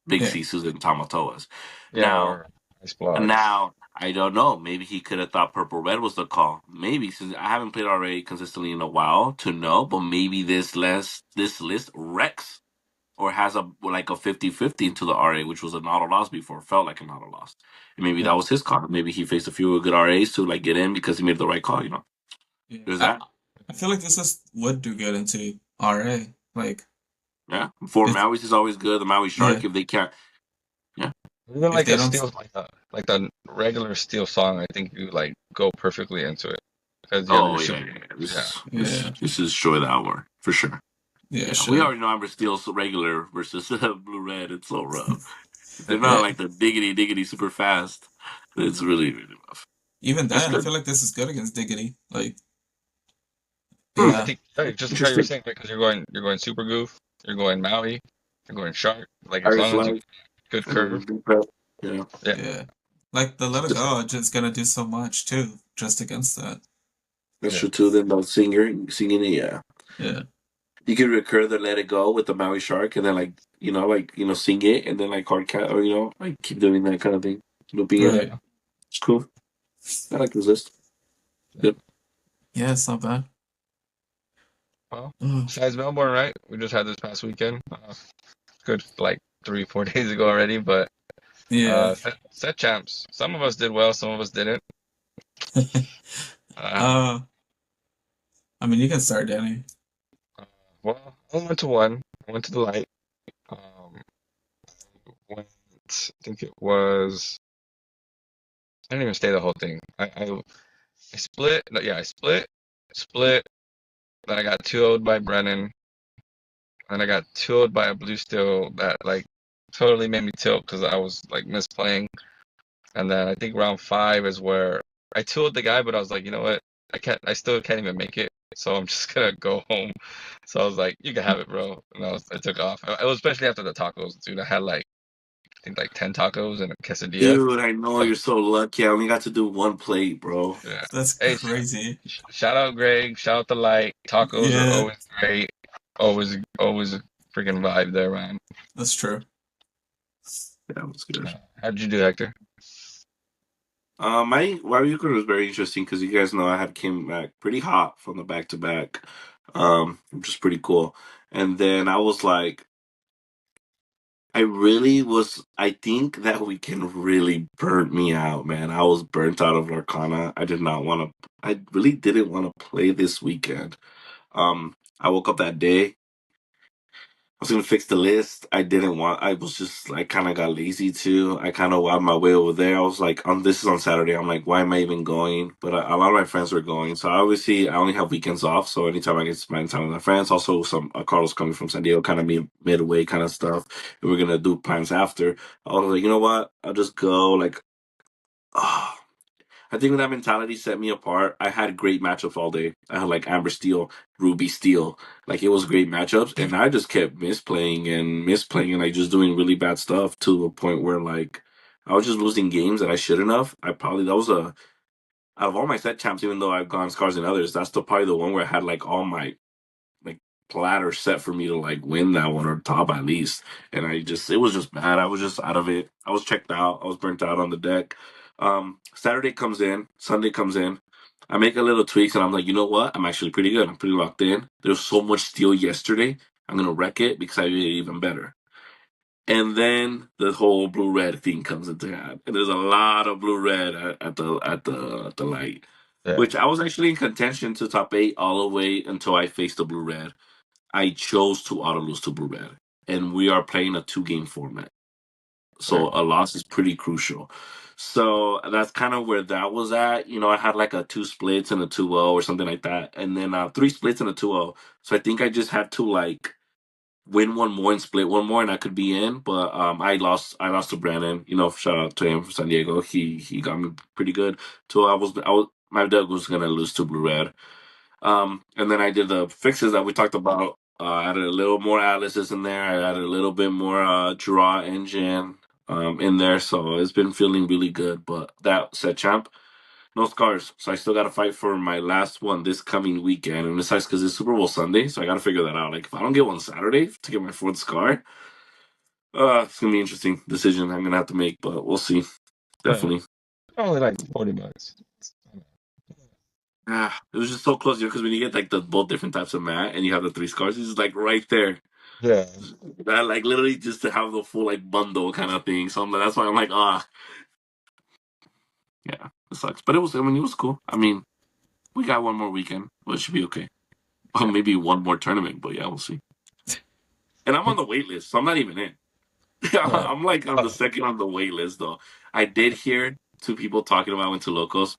big Sisus and Tamatoas. Yeah, Nice And blocks. now I don't know. Maybe he could have thought purple red was the call. Maybe since I haven't played RA consistently in a while to know, but maybe this list wrecks or has a like a 50-50 into the RA, which was an auto loss before, felt like an auto loss. And maybe that Yeah. was his call. Maybe he faced a few good RAs to like get in because he made the right call. Yeah. There's that. I feel like this is would do good into RA. Like Yeah, for it's Maui's is always good. The Maui yeah. Shark, if they can't, yeah, Even If like they a don't steel, like the regular steel song, I think you like go perfectly into it because you have your oh yeah, super. yeah, yeah. Yeah. yeah. This is Show the Hour for sure. Yeah, Yeah, we sure. already know Amber Steel's regular versus blue red. It's so rough. They're not Yeah. like the diggity super fast. It's really rough. Even It's then, I good. feel like this is good against Diggity. Like Hmm. I yeah. think just like how you were Interesting. saying, because you're going super goof, you're going Maui, you're going shark. Like as Iron long as you Flag good curve, and Big Prep. Yeah, yeah. Yeah. Like the Let It Go just gonna do so much too, just against that. that's Yeah. true too. Then the singing it. Yeah, Yeah. you can recur the Let It Go with the Maui Shark, and then sing it, and then like hard cat, or like keep doing that kind of thing, looping it. Right. Yeah. It's cool. I like this list. Yeah. Good. Yeah, it's not bad. Well, Oh, besides Melbourne, right? We just had this past weekend. Good, like 3 4 days ago already, but yeah. set champs. Some of us did well, some of us didn't. Uh, uh I mean you can start, Danny. uh, well, I went to one. I went to the light. Um, went. I think it was. I didn't even stay the whole thing. I split. No, yeah, I split. Then I got 2-0'd by Brennan. And I got 2-0'd by a blue steel that like totally made me tilt because I was like misplaying. And then I think round five is where I 2-0'd the guy, but I was like, you know what? I still can't even make it. So I'm just gonna go home. So I was like, you can have it, bro. And I took off. It was especially after the tacos, dude. I had like I think like 10 tacos and a quesadilla. Dude, I know you're so lucky. I only got to do one plate, bro. Yeah. That's Hey, crazy. shout out Greg. Shout out the light. Tacos are Yeah, always great. Always a freaking vibe there, man. that's true. That was good. How did you do, Hector? My weekend was very interesting because you guys know I had came back pretty hot from the back to back, which is pretty cool. And then I was like, I really was. I think that weekend really burnt me out, man. I was burnt out of Lorcana. I did not want to. I really didn't want to play this weekend. I woke up that day. I was gonna fix the list. I didn't want. I was just like kind of got lazy too. I kind of wound my way over there. I was like, this is on Saturday. I'm like, why am I even going? But a lot of my friends were going, so obviously I only have weekends off. So anytime I get to spend time with my friends, also some Carlos coming from San Diego, kind of me midway kind of stuff. And we're gonna do plans after. I was like, you know what? I'll just go. Like, I think that mentality set me apart. I had great matchups all day. I had like Amber Steel, Ruby Steel. Like it was great matchups. And I just kept misplaying and like just doing really bad stuff to a point where like I was just losing games that I shouldn't have. That was out of all my set champs, even though I've gone scars and others, that's probably the one where I had like all my like platter set for me to like win that one or top at least. And it was just bad. I was just out of it. I was checked out. I was burnt out on the deck. Saturday comes in, Sunday comes in. I make a little tweaks and I'm like, you know what? I'm actually pretty good. I'm pretty locked in. There's so much steel yesterday. I'm gonna wreck it because I made it even better. And then the whole blue red thing comes into hand, and there's a lot of blue red at the light, Yeah. which I was actually in contention to top eight all the way until I faced the blue red. I chose to auto lose to blue red, and we are playing a 2 game format, Right. so a loss is pretty crucial. So that's kind of where that was at. I had like a 2 splits and a 2-0 or something like that, and then 3 splits and a 2-0. So I think I just had to like win one more and split one more, and I could be in. But I lost. I lost to Brandon. Shout out to him from San Diego. He got me pretty good. So I was my deck was gonna lose to blue red. And then I did the fixes that we talked about. I added a little more atlases in there. I added a little bit more draw engine in there. So it's been feeling really good. But that set champ, no scars. So I still got to fight for my last one this coming weekend. And besides, because it's Super Bowl Sunday, so I got to figure that out. Like if I don't get one Saturday to get my fourth scar, it's gonna be an interesting decision I'm gonna have to make. But we'll see. definitely. Only like $40. It was just so close, because when you get like the both different types of mat and you have the 3 scars, it's like right there. Yeah. That like literally just to have the full like bundle kind of thing. So that's why I'm like, yeah, it sucks. But it was, I mean, it was cool. I mean, we got one more weekend, but it should be okay. Well, maybe one more tournament, but yeah, we'll see. And I'm on the wait list, so I'm not even in. I'm like on the second on the wait list though. I did hear 2 people talking about went to Locos.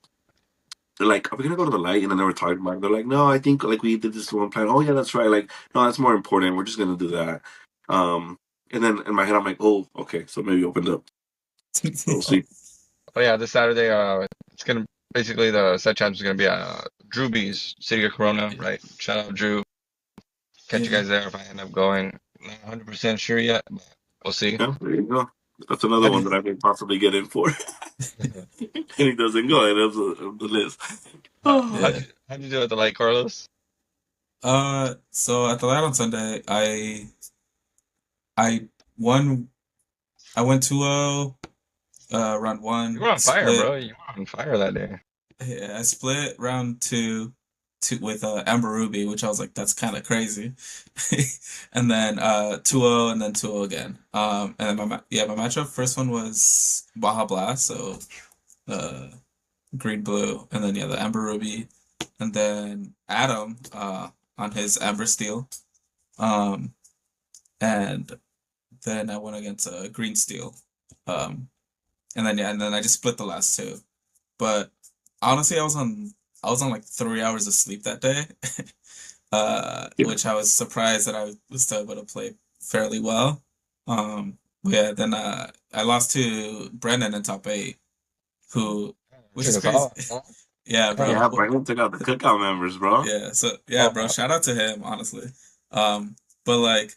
They're like, "Are we gonna go to the light?" And then they were talking about it. They're like, "No, I think like we did this one plan. Oh yeah, that's right. Like, no, that's more important. We're just gonna do that." And then in my head, I'm like, "Oh, okay, so maybe opened up. We'll see." Oh yeah, this Saturday, it's gonna basically the set times is gonna be at Drew B's City of Corona, right? Shout out Drew. Catch you guys there if I end up going. Not 100% sure yet, but we'll see. Yeah, there you go. That's another one that I can possibly get in for. And he doesn't go. And that's the list. How'd you do at the light, Carlos? So at the light on Sunday, I won. I went 2-0, round one. You were on fire, split. bro. You were on fire that day. Yeah, I split round two with Amber Ruby, which I was like, that's kind of crazy. And then 2-0 and then 2-0 again. And then my matchup first one was Baja Blast, so green blue, and then the Amber Ruby, and then Adam on his Amber Steel. And then I went against Green Steel. And then I just split the last two. But honestly, I was on like 3 hours of sleep that day, which I was surprised that I was still able to play fairly well. Yeah, then I lost to Brendan in top 8, which is crazy. Yeah, bro. Yeah, Brendan took out the cookout members, bro. Yeah, so bro, shout out to him, honestly. But like,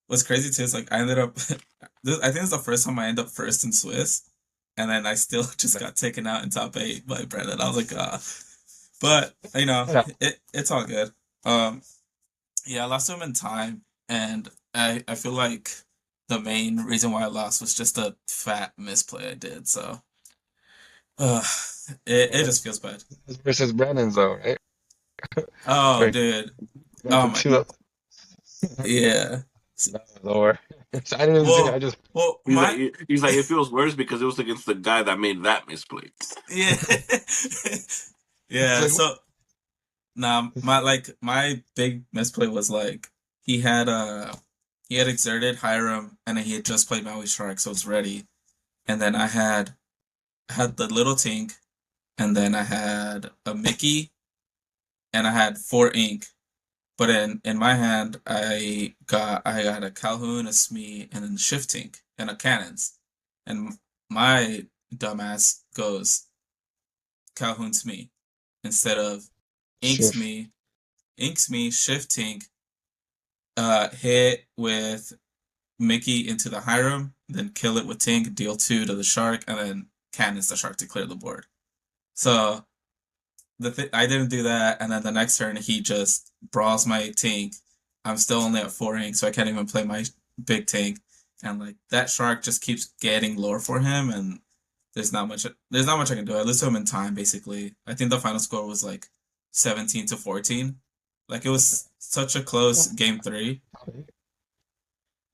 what's crazy too is like I ended up, I think it's the first time I end up first in Swiss, and then I still just got taken out in top 8 by Brendan. I was like, but it's all good. Yeah, I lost to him in time, and I feel like the main reason why I lost was just a fat misplay I did. So, it just feels bad. Versus Brandon's though, right? Oh, Wait. dude. Oh my. Yeah. Lower. So I didn't even I just. Well, he's like, it feels worse because it was against the guy that made that misplay. Yeah. Yeah. So, my big misplay was like he had exerted Hiram, and then he had just played Maui Shark, so it's ready. And then I had the little Tink, and then I had a Mickey, and I had 4 ink. But in my hand, I got a Calhoun, a Smee, and then Shift Tink, and a Cannons. And my dumbass goes Calhoun Smee instead of Ink Smee, Shift Tink, hit with Mickey into the Hiram, then kill it with Tink, deal 2 to the Shark, and then Cannons the Shark to clear the board. So I didn't do that, and then the next turn he just brawls my Tink. I'm still only at 4 ink, so I can't even play my big Tink. And like that Shark just keeps getting lore for him, and there's not much I can do. I lose to him in time, basically. I think the final score was like 17-14. Like it was such a close game 3.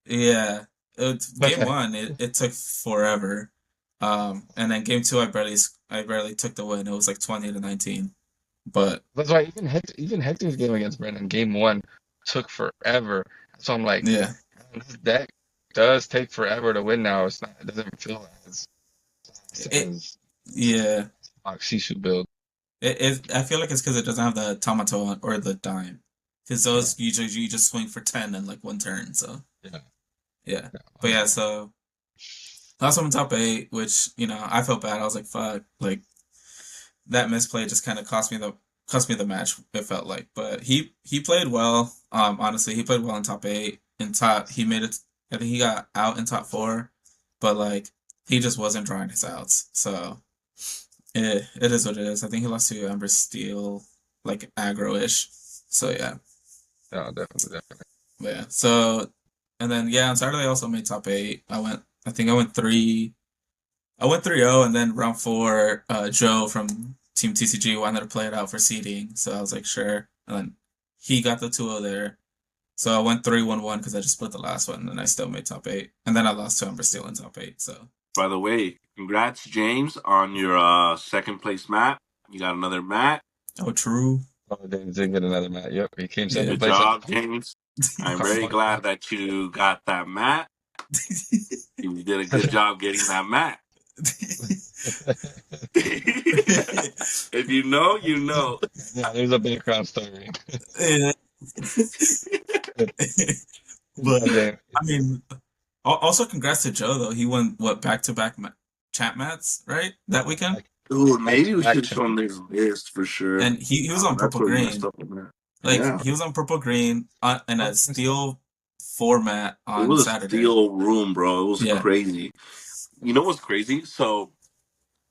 Yeah, game 1 it took forever. And then game 2 I barely took the win. It was like 20-19. But that's why even Hector's game against Brendan, game 1 took forever. So I'm like, yeah, this deck does take forever to win now. It doesn't feel as yeah. Sisu build. I feel like it's because it doesn't have the Tomato or the Dime. Because those usually you just swing for 10 in like 1 turn. So yeah. But yeah, so last one in top 8, which I felt bad. I was like, fuck, like that misplay just kind of cost me the match. It felt like, but he played well. Honestly, he played well in top 8. In top, he made it. I think he got out in top 4, but like he just wasn't drawing his outs. So it is what it is. I think he lost to Ember Steel, like aggro-ish. So yeah. No, definitely. Yeah. So, and then on Saturday I also made top 8. I think I went 3. I went 3-0, and then round 4, Joe from Team TCG wanted to play it out for seeding, so I was like, sure. And then he got the 2-0 there. So I went 3-1-1 because I just split the last one, and I still made top 8. And then I lost to Amber Steel in top 8, so. By the way, congrats, James, on your second place mat. You got another mat. Oh, true. Oh, James did get another mat. Yep, he came second Good place. job, James. I'm very glad that you got that mat. You did a good job getting that mat. If you know, you know. Yeah, there's a background story. But I mean, also congrats to Joe though. He won back-to-back chat mats, right? That weekend. Ooh, maybe we should show him this list for sure. And he was on purple green. Like Yeah. he was on purple green in a steel format on It was Saturday. a steel room, bro. It was crazy. You know what's crazy? So,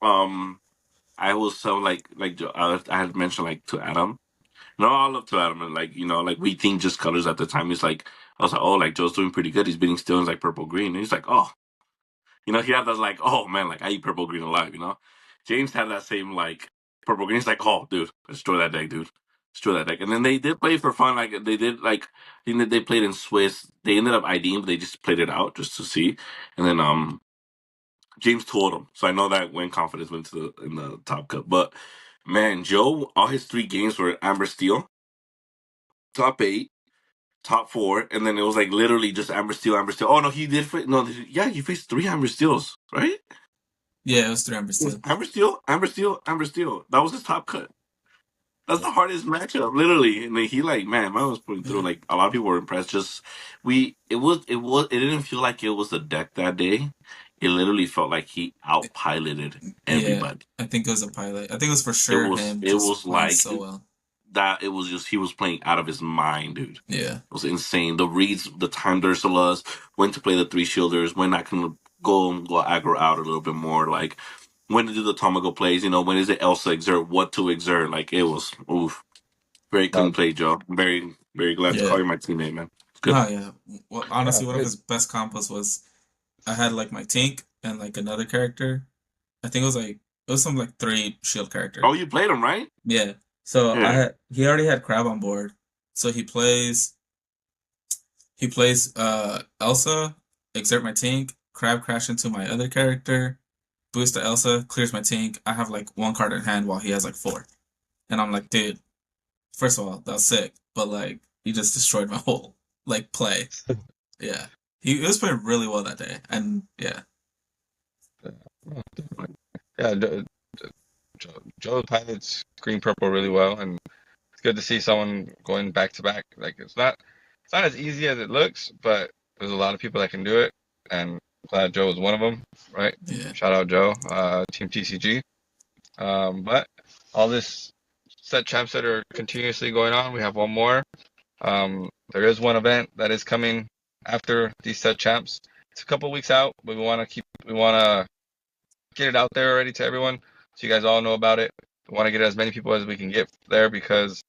I was so like I had mentioned like to Adam. No, I love to Adam, and like we think just colors at the time. He's like, I was like, oh, like Joe's doing pretty good. He's beating Steelers like purple green. And he's like, oh, he had that like, oh man, like I eat purple green alive. James had that same like purple green. He's like, oh, dude, destroy that deck, dude. Destroy that deck. And then they did play for fun. Like they did like I think that they played in Swiss. They ended up IDing, but they just played it out just to see. And then James told him. So I know that when confidence went to in the top cut. But man, Joe, all his 3 games were Amber Steel, top 8, top 4, and then it was like literally just Amber Steel, Amber Steel. Oh no, he did. He faced 3 Amber Steels, right? Yeah, it was 3 Amber Steel. Amber Steel, Amber Steel, Amber Steel. That was his top cut. That's the hardest matchup, literally. And then he like, man was putting through. Like a lot of people were impressed. It didn't feel like it was the deck that day. It literally felt like he outpiloted everybody. Yeah, I think it was a pilot. I think it was for sure him. It was like so well. That it was just he was playing out of his mind, dude. Yeah, it was insane. The reads, the time Ursulas, when to play the 3 shielders, when I can go aggro out a little bit more, like when to do the Tomago plays, when is it Elsa exert, what to exert, like it was very clean play, Joe. I'm very, very glad to call you my teammate, man. It's good. Oh yeah. Well, honestly, one of his best combos was I had like my Tink and like another character. I think it was some like 3 shield character. Oh, you played him, right? Yeah. So he already had Crab on board. So he plays Elsa, exert my Tink, Crab crash into my other character, boost to Elsa, clears my Tink. I have like 1 card in hand while he has like 4. And I'm like, dude, first of all, that was sick, but like he just destroyed my whole like play. Yeah. He was playing really well that day. And yeah. Yeah, Joe pilots green purple really well, and it's good to see someone going back to back. Like it's not as easy as it looks, but there's a lot of people that can do it, and I'm glad Joe was one of them, right? Yeah. Shout out Joe, Team TCG. But all this set champs that are continuously going on, we have one more. There is one event that is coming after these set champs. It's a couple weeks out, but we want to get it out there already to everyone, so you guys all know about it. We want to get as many people as we can get there because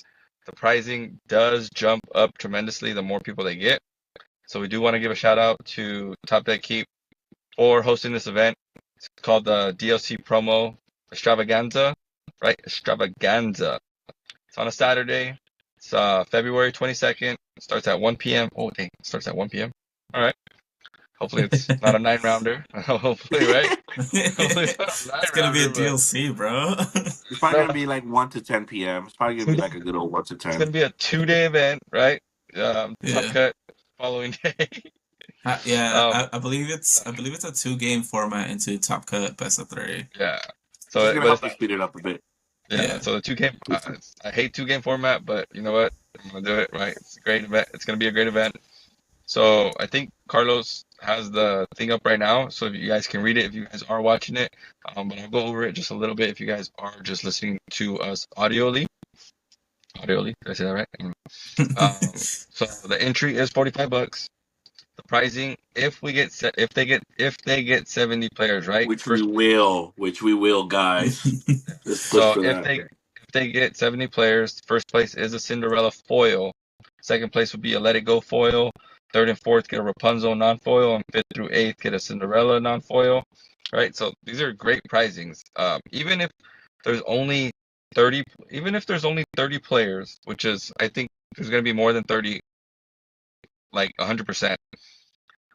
the pricing does jump up tremendously the more people they get. So we do want to give a shout out to Top Deck Keep for hosting this event. It's called the DLC promo Extravaganza, right? Extravaganza. It's on a Saturday. It's February 22nd. It starts at 1 p.m. Oh, dang. It starts at 1 p.m. All right. Hopefully it's not a 9-rounder. Hopefully, right? Hopefully it's going to be a DLC, bro. It's probably going to be like 1 to 10 p.m. It's probably going to be like a good old 1 to 10. It's going to be a 2-day event, right? Top cut following day. I believe it's a 2-game format into Top Cut best of 3. Yeah. So it's going to help you speed it up a bit. Yeah. So the 2-game, I hate 2-game format, but you know what? I'm going to do it, right? It's a great event. It's going to be a great event. So I think Carlos has the thing up right now, so if you guys can read it if you guys are watching it. But I'll go over it just a little bit if you guys are just listening to us audioly. Did I say that right? So the entry is $45. The pricing, if they get 70 players, right? Which we will, guys. So if they get 70 players, first place is a Cinderella foil. Second place would be a Let It Go foil. Third and fourth get a Rapunzel non-foil, and fifth through eighth get a Cinderella non-foil. Right, so these are great prizings. Even if there's only 30, even if there's only 30 players, which is I think there's going to be more than 30, like 100%.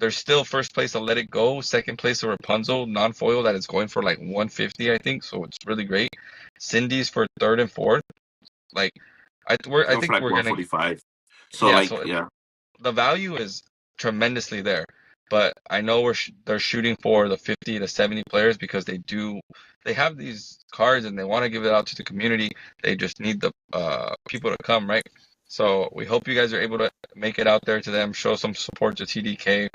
There's still first place a Let It Go, second place a Rapunzel non-foil that is going for like 150, I think. So it's really great. Cindy's for third and fourth. Like, I Going for think like we're gonna 145. So yeah. like So yeah, the value is tremendously there, but I know they're shooting for the 50 to 70 players because they have these cards and they want to give it out to the community. They just need the people to come, right? So we hope you guys are able to make it out there to them, show some support to TDK.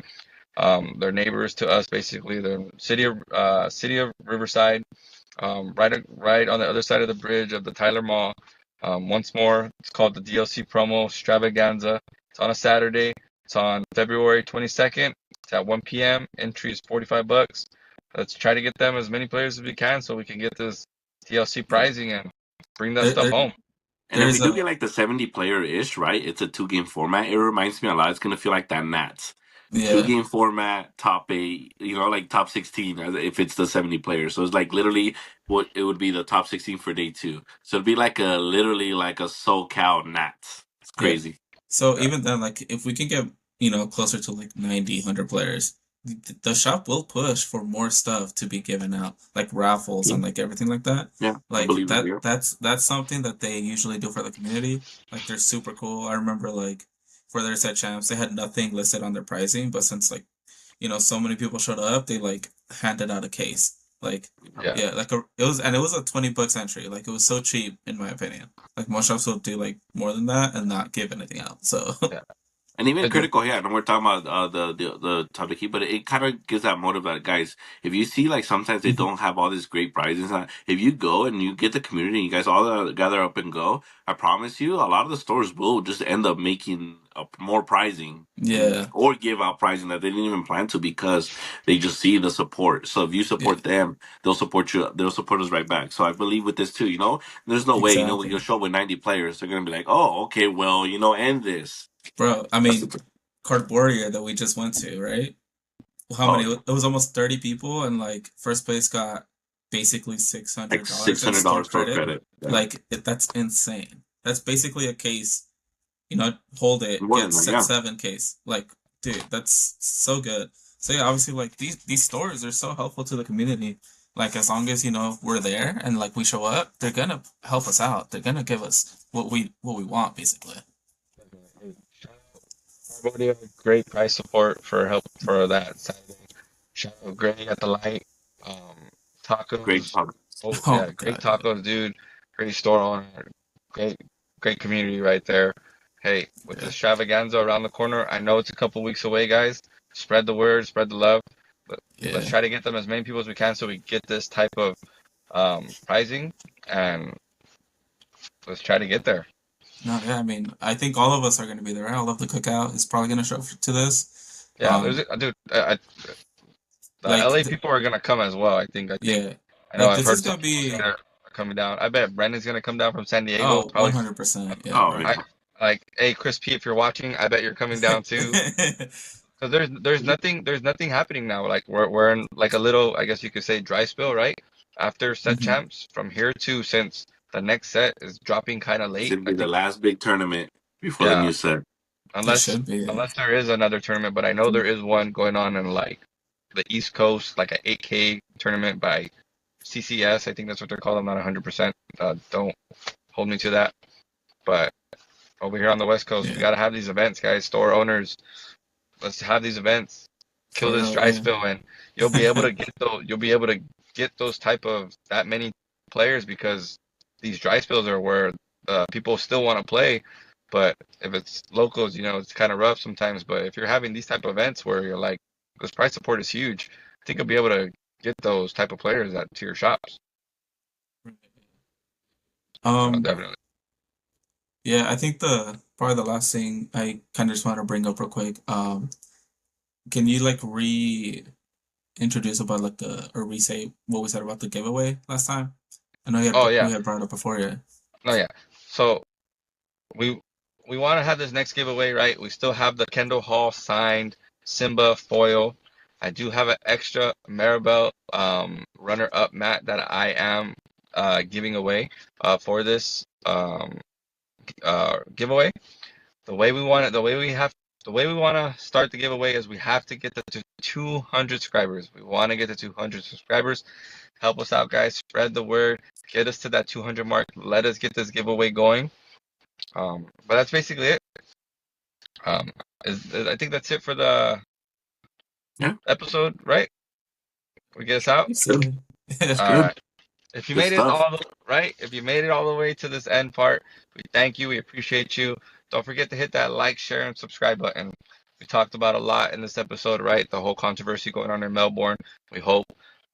They're neighbors to us, basically. They're city of Riverside, right on the other side of the bridge of the Tyler Mall. Once more, it's called the DLC promo Extravaganza. It's on a Saturday. It's on February 22nd. It's at 1 p.m. Entry is $45. Let's try to get them as many players as we can so we can get this DLC pricing and bring that There, stuff there, home. and if we there's do a get like the 70 player ish, right? It's a 2 game format. It reminds me a lot. It's gonna feel like that Nats. Two yeah game format, top 8, like top 16 if it's the 70 players. So it's like literally what it would be the top 16 for day 2. So it'd be like literally like a SoCal Nats. It's yeah. crazy. So Yeah. even then, like if we can get closer to like 90, 100 players, the shop will push for more stuff to be given out, like raffles Yeah, and like everything like that. yeah, I Like believe it. Yeah. that's something that they usually do for the community. Like they're super cool. I remember like for their set champs, they had nothing listed on their pricing, but since like so many people showed up, they like handed out a case. Like Yeah. yeah, like it was a $20 entry. Like it was so cheap in my opinion. Like most shops will do like more than that and not give anything out. So Yeah. And even It- critical, yeah. And we're talking about the top to keep, but it kind of gives that motive that guys, if you see like sometimes they don't have all these great prizes, if you go and you get the community, and you guys all gather up and go, I promise you, a lot of the stores will just end up making more prizing yeah, or give out prizing that they didn't even plan to because they just see the support. So if you yeah, support them, they'll support you. They'll support us right back. So I believe with this too. There's no way. You'll exactly, show up with 90 players. They're gonna be like, oh, okay, well, end this. bro. I That's mean, the Card Warrior that we just went to, right? How Oh, many? It was almost 30 people, and like first place got basically like $600 six in hundred store dollars store credit. credit. Yeah, Like that's insane. That's basically a case. Hold it, more get than that. set Yeah, 7 case. Like, dude, that's so good. So yeah, obviously, like these stores are so helpful to the community. Like as long as we're there and like we show up, they're gonna help us out. They're gonna give us what we want, basically. Cambodia, great price support for help for that Saturday. Shout out Gray at the light. Um, great tacos. product. Oh Oh yeah, my great god, yeah, tacos, dude. Great store owner. Great, great community right there. Hey, with this yeah, extravaganza around the corner, I know it's a couple weeks away, guys. Spread the word, spread the love. But let's yeah. try to get them as many people as we can so we get this type of pricing and let's try to get there. No, yeah. I mean, I think all of us are gonna be there. Right? All of the cookout is probably gonna show up to this. Yeah, there's dude. The Like, LA people are gonna come as well. I think. yeah, I know like I've this is heard some gonna people say be they're coming down. I bet Brandon's gonna come down from San Diego. oh, Probably. 100%. Yeah, Oh bro. I yeah, like, hey Chris P, if you're watching, I bet you're coming down too. Because there's nothing happening now. Like we're in like a little, I guess you could say, dry spell, right? After set hmm champs from here to since the next set is dropping kind of it's late. gonna I be the think. last big tournament before the Yeah, new set. It unless should be. unless there is another tournament, but I know there is one going on in like the East Coast, like a 8K tournament by CCS. I think that's what they're called. I'm not 100%. Don't hold me to that. But over here on the West Coast, we Yeah, gotta have these events, guys. Store owners, let's have these events. Kill for this real. dry Yeah. spill, and you'll be able to get those. You'll be able to get those type of that many players because these dry spills are where people still want to play. But if it's locals, it's kind of rough sometimes. But if you're having these type of events where you're like, this price support is huge, I think you'll be able to get those type of players to your shops. Um. Definitely. Yeah, I think the probably the last thing I kind of just want to bring up real quick. Can you like reintroduce about like or re-say what we said about the giveaway last time? I know Oh we yeah, had brought it up before, yeah. no yeah. So we we want to have this next giveaway, right? We still have the Kendall Hall signed Simba foil. I do have an extra Maribel runner-up mat that I am giving away for this giveaway. The way we want it, the way we want to start the giveaway is we have to get to 200 subscribers. We want to get to 200 subscribers. Help us out, guys. Spread the word. Get us to that 200 mark. Let us get this giveaway going. But that's basically it. I think that's it for the episode, right? We get us out. That's All good. right. If you Good made it stuff. all the right, if you made it all the way to this end part, we thank you. We appreciate you. Don't forget to hit that like, share, and subscribe button. We talked about a lot in this episode, right? The whole controversy going on in Melbourne. We hope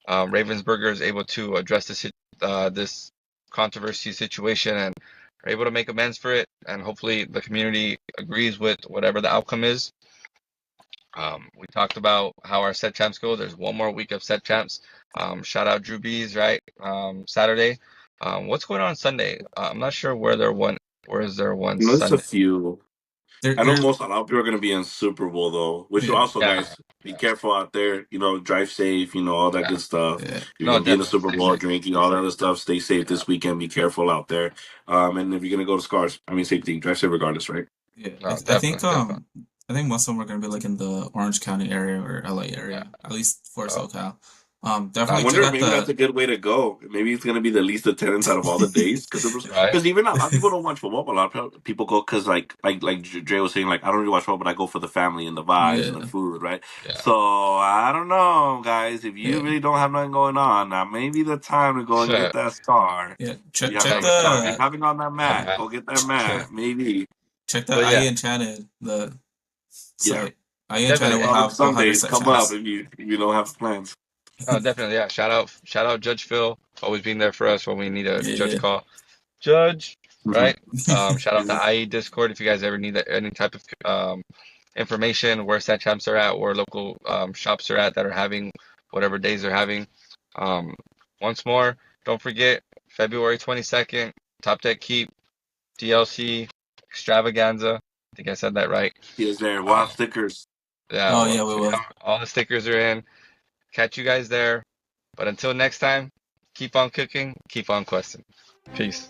Ravensburger is able to address this controversy situation and are able to make amends for it. And hopefully the community agrees with whatever the outcome is. We talked about how our set champs go. There's one more week of set champs. Shout out Drew B's, right? Saturday. What's going on Sunday? I'm not sure where is there one There's a Sunday? few. I know There's a lot of people are going to be in Super Bowl though. Which yeah, also, Yeah, guys, be careful out there. Drive safe. All that yeah. good stuff. yeah. You're No, going to be in the definitely. Super Stay Bowl, safe. drinking all that other stuff. Stay safe Yeah. this weekend. Be careful out there. And if you're going to go to Scars, same thing. Drive safe regardless, right? Yeah, No, I think definitely. I think most of them are gonna be like in the Orange County area or LA Yeah. area, at least for So, SoCal. I Definitely check wonder if out maybe that's the a good way to go. Maybe it's going to be the least attendance out of all the days right? even a lot of people don't watch football. But a lot of people go because like Dre was saying, like I don't really watch football, but I go for the family and the vibes and the yeah, food, right? Yeah. So I don't know, guys. If you yeah, really don't have nothing going on, now maybe the time to go and get that star. yeah. If you have Check that star, if you the have it on that That mat, Matt. go get that mat. Maybe, check the But IE yeah, Enchanted the yeah. site. IE Enchanted definitely. will Following have 100 Sundays set come up champs. if you don't have plans. Oh, definitely. Yeah. Shout out Judge Phil, always being there for us when we need a judge Yeah, call. Judge, Mhm. right? Shout out to IE Discord if you guys ever need any type of information where set champs are at, where local shops are at that are having whatever days they're having. Um, once more, don't forget February 22nd, Top Deck Keep, DLC, Extravaganza. I think I said that right. He is there. We'll Uh, have stickers. yeah, oh well, yeah, we will. all the stickers are in. Catch you guys there. But until next time, keep on cooking, keep on questing. Peace.